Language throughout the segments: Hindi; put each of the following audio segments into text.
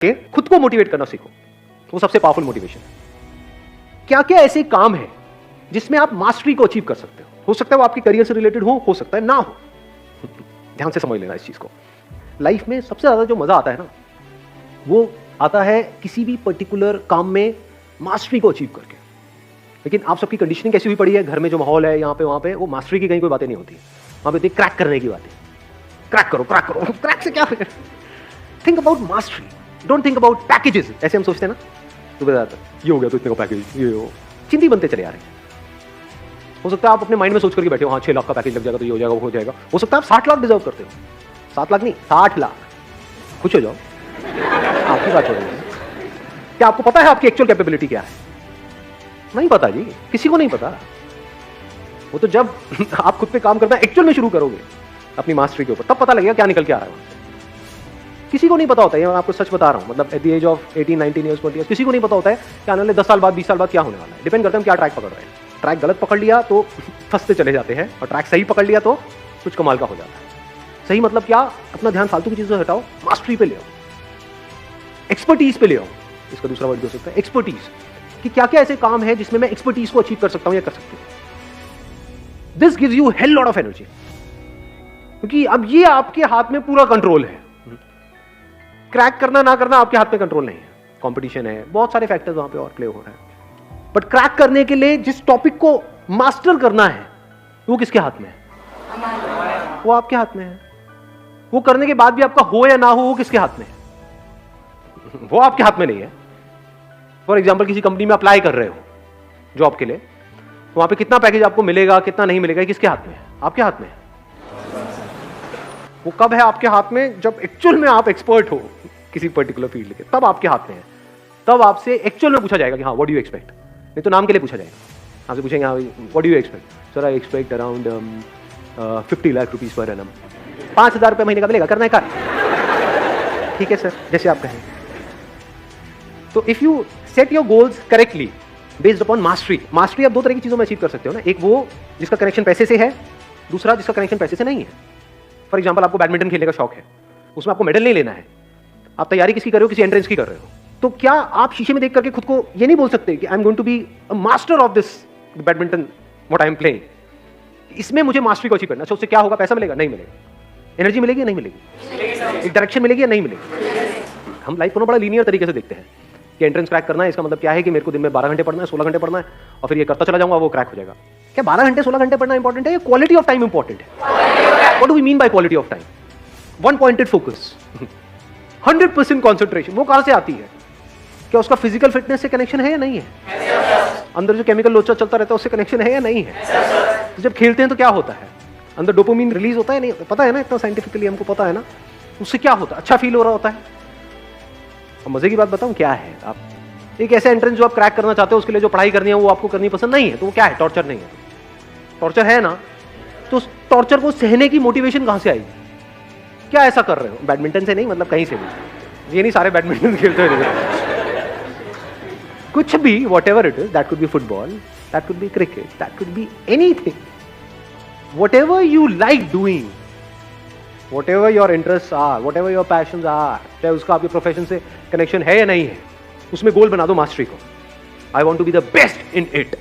के खुद को मोटिवेट करना सीखो। वो सबसे पावरफुल मोटिवेशन है। क्या क्या ऐसे काम है जिसमें आप मास्टरी को अचीव कर सकते हो सकता है वो आपके करियर से रिलेटेड हो सकता है ना हो। ध्यान से समझ लेना इस चीज को। लाइफ में सबसे ज्यादा जो मजा आता है ना, वो आता है किसी भी पर्टिकुलर काम में मास्टरी को अचीव करके। लेकिन आप सबकी कंडीशनिंग कैसी हुई पड़ी है, घर में जो माहौल है, यहाँ पे वहां पे, वो मास्टरी की कहीं कोई बातें नहीं होती। वहां पे क्रैक करने की बातें, क्रैक करो क्रैक करो। क्रैक से क्या फिर? Think about mastery, don't think about packages. ऐसे हम सोचते हैं ना, तो ये हो गया तो इतने का पैकेज, ये हो, चिंती बनते चले आ रहे हैं। हो सकता है आप अपने माइंड में सोच करके बैठे हो, हाँ 6 लाख का पैकेज लग जाएगा तो ये हो जाएगा, वो हो जाएगा। हो सकता है आप 60 लाख डिजर्व करते हो। 7 लाख नहीं, 60 लाख। खुश हो जाओ, आपकी बात हो रही है। क्या आपको पता है आपकी एक्चुअल कैपेबिलिटी क्या है? नहीं पता जी, किसी को नहीं पता। वो तो जब आप खुद पे काम करना एक्चुअल में शुरू करोगे अपनी मास्टरी के ऊपर, तब पता लगेगा क्या निकल के आ रहा है। किसी को नहीं पता होता है, मैं आपको सच बता रहा हूं। मतलब at the age of 18, 19 years, 20 years, किसी को नहीं पता होता है कि आने वाले 10 साल बाद, 20 साल बाद क्या होने वाला है। डिपेंड करता है हम क्या ट्रैक पकड़ रहे हैं। ट्रैक गलत पकड़ लिया तो फंसते चले जाते हैं, और ट्रैक सही पकड़ लिया तो कुछ कमाल का हो जाता है। सही मतलब क्या? अपना ध्यान फालतू की चीजों से हटाओ, मास्टरी पे ले आओ, एक्सपर्टीज पे ले आओ। इसका दूसरा वर्ड हो सकता है एक्सपर्टीज, कि क्या क्या ऐसे काम है जिसमें मैं एक्सपर्टीज को अचीव कर सकता हूं या कर सकती हूं। This gives you hell lot of energy, क्योंकि अब ये आपके हाथ में पूरा कंट्रोल है। क्रैक करना ना करना आपके हाथ में कंट्रोल नहीं है। कंपटीशन है, बहुत सारे फैक्टर्स वहां पे और प्ले हो रहा है। बट क्रैक करने के लिए जिस टॉपिक को मास्टर करना है, वो किसके हाथ में है? वो आपके हाथ में है। वो करने के बाद भी आपका हो या ना हो, वो किसके हाथ में है? वो आपके हाथ में नहीं है। फॉर एग्जाम्पल, किसी कंपनी में अप्लाई कर रहे हो जॉब के लिए, वहां पे कितना पैकेज आपको मिलेगा, कितना नहीं मिलेगा, किसके हाथ में है? आपके हाथ में है। वो कब है आपके हाथ में? जब एक्चुअल में आप एक्सपर्ट हो किसी पर्टिकुलर फील्ड के, तब आपके हाथ में है। तब आपसे एक्चुअल में पूछा जाएगा कि हाँ व्हाट डू यू एक्सपेक्ट। नहीं तो नाम के लिए पूछा जाएगा। आपसे पूछेंगे हाँ what do you expect. Sir I expect around 50 lakh rupees per annum. 5,000 रुपये महीने का मिलेगा, करना है कर। ठीक है सर, जैसे आप कहें। तो if you set your goals correctly based upon mastery. Mastery आप दो तरह की चीजों में अचीव कर सकते हो ना। एक वो जिसका कनेक्शन पैसे से है, दूसरा जिसका कनेक्शन पैसे से नहीं है। फॉर एग्जाम्पल, आपको बैडमिंटन खेलने का शौक है, उसमें आपको मेडल नहीं लेना है, आप तैयारी किसकी कर रहे हो? किसी एंट्रेंस की कर रहे हो। तो क्या आप शीशे में देख करके खुद को ये नहीं बोल सकते कि I am going to be a master of this badminton what I am playing, इसमें मुझे मास्टरी को अचीव करना। अच्छा, उससे क्या होगा? पैसा मिलेगा? नहीं मिलेगा। एनर्जी मिलेगी या नहीं मिलेगी? एक डायरेक्शन मिलेगी या नहीं मिलेगी? हम लाइफ को बड़ा लीनियर तरीके से देखते हैं कि एंट्रेंस क्रैक करना है, इसका मतलब क्या है कि मेरे को दिन में 12 घंटे पढ़ना है, 16 घंटे पढ़ना है, और फिर ये करता चला जाऊंगा, वो क्रैक हो जाएगा। क्या 12 घंटे 16 घंटे पढ़ना इंपॉर्टेंट है या क्वालिटी ऑफ टाइम इंपॉर्टेंट है? What do we mean by quality of time? One pointed focus, 100% concentration. वो कहां से आती है? क्या उसका फिजिकल फिटनेस से कनेक्शन है या नहीं है? अंदर जो केमिकल लोचा चलता रहता है उससे कनेक्शन है या नहीं है? तो जब खेलते हैं तो क्या होता है? अंदर डोपामिन रिलीज होता है, नहीं होता? पता है ना, इतना साइंटिफिकली हमको पता है ना। उससे क्या होता है? अच्छा फील हो रहा होता है। और मजे की बात बताऊं क्या है, आप एक ऐसे एंट्रेंस जो आप क्रैक करना चाहते हो, उसके लिए जो पढ़ाई करनी है वो आपको करनी पसंद नहीं है, तो वो क्या है? टॉर्चर नहीं है। टॉर्चर है ना, तो उस टॉर्चर को सहने की मोटिवेशन कहां से आएगी? क्या ऐसा कर रहे हो? बैडमिंटन से नहीं, मतलब कहीं से भी। ये नहीं सारे बैडमिंटन खेलते हुए कुछ भी, whatever it is, that could be football, that could be cricket, that could be anything, whatever you like doing, whatever your interests are, whatever your passions are, चाहे उसका आपके प्रोफेशन से कनेक्शन है या नहीं है, उसमें गोल बना दो मास्टरी को। I want to be the best in it,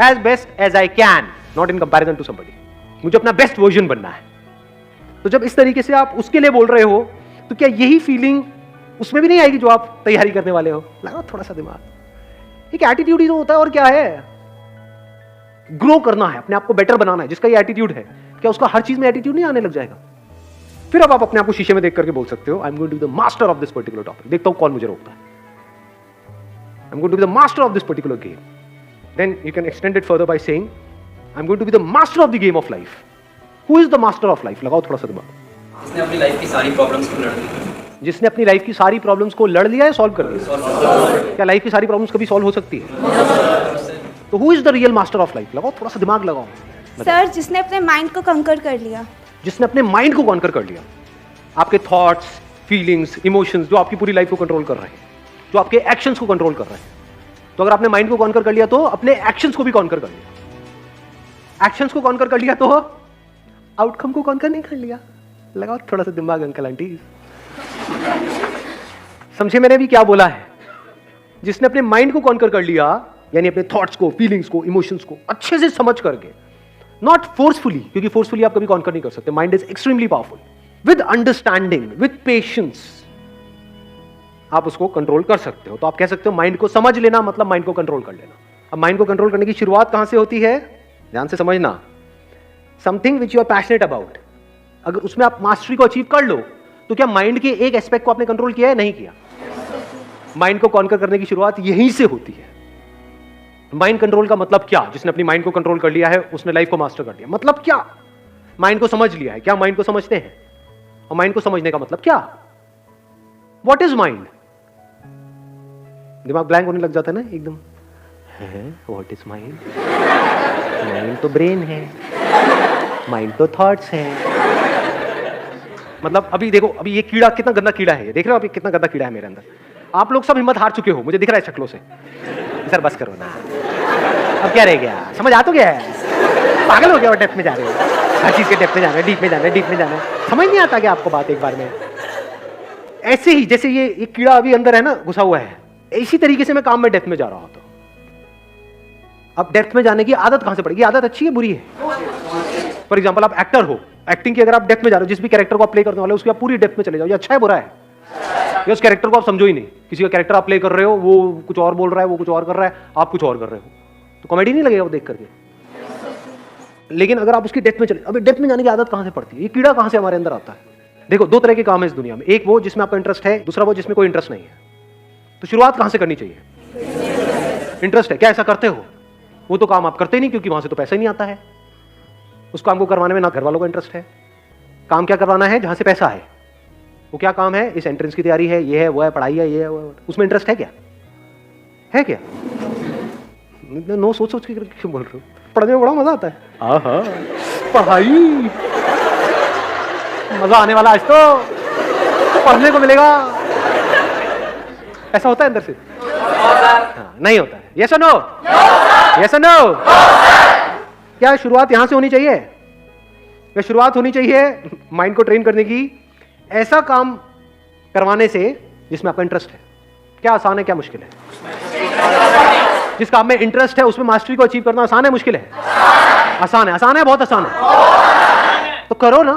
as best as I can, not in comparison to somebody. मुझे अपना बेस्ट वर्जन बनना है। तो जब इस तरीके से आप उसके लिए बोल रहे हो, तो क्या यही फीलिंग उसमें भी नहीं आएगी जो आप तैयारी करने वाले हो? लगाओ थोड़ा सा दिमाग। एक एटीट्यूड ही तो होता है, और क्या है? ग्रो करना है, अपने आप को बेटर बनाना है। जिसका ये एटीट्यूड है, क्या उसका हर चीज में एटीट्यूड नहीं आने लग जाएगा? फिर अब आप अपने आप को शीशे में देख करके बोल सकते हो I am going to be the master of this particular topic. देखता हूं कौन मुझे रोकता है। I am going to be the master of this particular game. Then you can extend it further by saying I am going to be the master of the game of life. Who is the master of life? लगाओ थोड़ा सा दिमाग। जिसने अपनी लाइफ की सारी प्रॉब्लम्स को लड़ ली। जिसने अपनी लाइफ की सारी प्रॉब्लम्स को लड़ लिया है, सॉल्व कर लिया। क्या लाइफ की सारी प्रॉब्लम्स कभी सॉल्व हो सकती है? तो who is the real master of life? लगाओ थोड़ा सा दिमाग लगाओ। सर, जिसने अपने माइंड को कंकर कर लिया। जिसने अपने माइंड को कॉन्कर कर लिया। आपके थॉट्स, फीलिंग्स, इमोशंस जो आपकी पूरी लाइफ को कंट्रोल कर रहे हैं, जो आपके एक्शंस को कंट्रोल कर रहे हैं। तो अगर आपने माइंड को कॉन्कर कर लिया तो अपने एक्शंस को भी कॉन्कर कर लिया। एक्शंस को कॉन्कर कर लिया तो आउटकम को कॉन्कर नहीं कर लिया। लगाओ थोड़ा सा दिमाग अंकल आंटी। समझे मैंने भी क्या बोला है? जिसने अपने माइंड को कॉन्कर कर लिया, यानी अपने थॉट्स को, फीलिंग्स को, इमोशंस को अच्छे से समझ करके, नॉट फोर्सफुली, क्योंकि फोर्सफुली आप कभी कॉन्कर नहीं कर सकते। Mind is extremely powerful. With understanding, with patience आप उसको कंट्रोल कर सकते हो। तो आप कह सकते हो माइंड को समझ लेना मतलब माइंड को कंट्रोल कर लेना। अब माइंड को कंट्रोल करने की शुरुआत कहां से होती है? ध्यान से समझना। Something which you are passionate about, अगर उसमें आप मास्टरी को अचीव कर लो, तो क्या माइंड के एक एस्पेक्ट को आपने कंट्रोल किया है? नहीं किया। माइंड को कॉन्कर करने की शुरुआत यहीं से होती है। माइंड कंट्रोल का मतलब क्या? जिसने अपनी माइंड को कंट्रोल कर लिया है उसने लाइफ को मास्टर कर लिया। मतलब क्या? माइंड को समझ लिया है। क्या माइंड को समझते हैं? और माइंड को समझने का मतलब क्या? What is mind? दिमाग ब्लैंक होने लग जाता है ना एकदम। What is mind? माइंड तो ब्रेन है, माइंड तो थॉट्स है। मतलब अभी देखो, अभी ये कीड़ा कितना गंदा कीड़ा है, देख रहे हो अभी कितना गंदा कीड़ा है मेरे अंदर। आप लोग सब हिम्मत हार चुके हो, मुझे दिख रहा है शक्लों से। सर बस करो ना, अब क्या रह गया? समझ आ तो गया है? पागल हो गया और डेप्थ में जा रहे हो, हर चीज के डेप्थ में जाना है, डीप में जाना है, डीप में जाना है। समझ नहीं आता क्या आपको बात एक बार में? ऐसे ही जैसे ये कीड़ा अभी अंदर है ना घुसा हुआ है, इसी तरीके से मैं काम में डेप्थ में जा रहा होता हूं। अब डेप्थ में जाने की आदत कहां से पड़ेगी? आदत अच्छी है बुरी है? फॉर एग्जाम्पल आप एक्टर हो, एक्टिंग की अगर आप डेप्थ में जा रहे हो, जिस भी कैरेक्टर को आप प्ले करने वाले हो उसकी आप पूरी डेप्थ में चले जाओ, ये अच्छा है बुरा है? या उस कैरेक्टर को आप समझो ही नहीं। किसी का कैरेक्टर आप प्ले कर रहे हो, वो कुछ और बोल रहा है, वो कुछ और कर रहा है, आप कुछ और कर रहे हो, तो कॉमेडी नहीं लगेगा वो देख करके? लेकिन अगर आप उसकी डेप्थ में चले, अभी डेप्थ में जाने की आदत कहां से पड़ती है? ये कीड़ा कहां से हमारे अंदर आता है? देखो, दो तरह के काम है इस दुनिया में, एक वो जिसमें आपका इंटरेस्ट है, दूसरा वो जिसमें कोई इंटरेस्ट नहीं है। तो शुरुआत कहां से करनी चाहिए? इंटरेस्ट है, क्या ऐसा करते हो? वो तो काम आप करते ही नहीं, क्योंकि वहां से तो पैसा ही नहीं आता है। उस काम को करवाने में ना घर वालों का इंटरेस्ट है। काम क्या करवाना है? जहां से पैसा है। वो क्या काम है? इस एंट्रेंस की तैयारी है, ये है, वो है, पढ़ाई है, ये है, वो है। उसमें इंटरेस्ट है क्या? है क्या? नो, सोच सोच के क्यों बोल रहे हो? पढ़ने में बड़ा मजा आता है। आहा, पढ़ाई मजा आने वाला, आज तो पढ़ने को मिलेगा। ऐसा होता है अंदर से? हाँ, नहीं होता है। यस और नो? यस और नो? क्या शुरुआत यहां से होनी चाहिए? या शुरुआत होनी चाहिए माइंड को ट्रेन करने की ऐसा काम करवाने से जिसमें आपका इंटरेस्ट है? क्या आसान है, क्या मुश्किल है? जिस काम में इंटरेस्ट है उसमें मास्टरी को अचीव करना आसान है, मुश्किल है? आसान है। आसान है, बहुत आसान है। तो करो ना।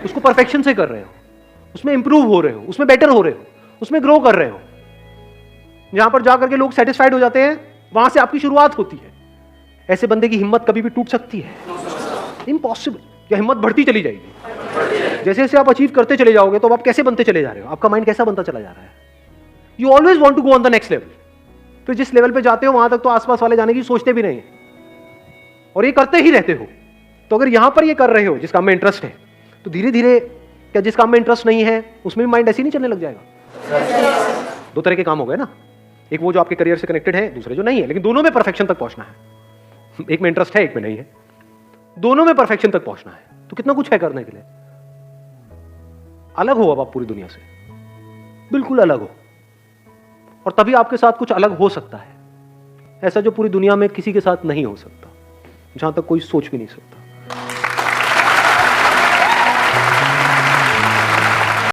उसको परफेक्शन से कर रहे हो, उसमें इंप्रूव हो रहे हो, उसमें बेटर हो रहे हो, उसमें ग्रो कर रहे हो। जहां पर जाकर के लोग सेटिस्फाइड हो जाते हैं, वहां से आपकी शुरुआत होती है। ऐसे बंदे की हिम्मत कभी भी टूट सकती है? इम्पॉसिबल। या हिम्मत बढ़ती चली जाएगी। जैसे जैसे आप अचीव करते चले जाओगे तो आप कैसे बनते चले जा रहे हो? आपका माइंड कैसा बनता चला जा रहा है? You always want to go on the next level. फिर जिस लेवल पे जाते हो वहां तक तो आसपास वाले जाने की सोचते भी नहीं, और ये करते ही रहते हो। तो अगर यहां पर ये कर रहे हो जिस काम में इंटरेस्ट है, तो धीरे धीरे क्या जिस काम में इंटरेस्ट नहीं है उसमें भी माइंड ऐसे ही नहीं चलने लग जाएगा? दो तरह के काम हो गए ना, एक वो जो आपके करियर से कनेक्टेड है, दूसरे जो नहीं है, लेकिन दोनों में परफेक्शन तक पहुंचना है। एक में इंटरेस्ट है, एक में नहीं है, दोनों में परफेक्शन तक पहुंचना है। तो कितना कुछ है करने के लिए। अलग हो अब आप पूरी दुनिया से, बिल्कुल अलग हो, और तभी आपके साथ कुछ अलग हो सकता है, ऐसा जो पूरी दुनिया में किसी के साथ नहीं हो सकता, जहां तक कोई सोच भी नहीं सकता।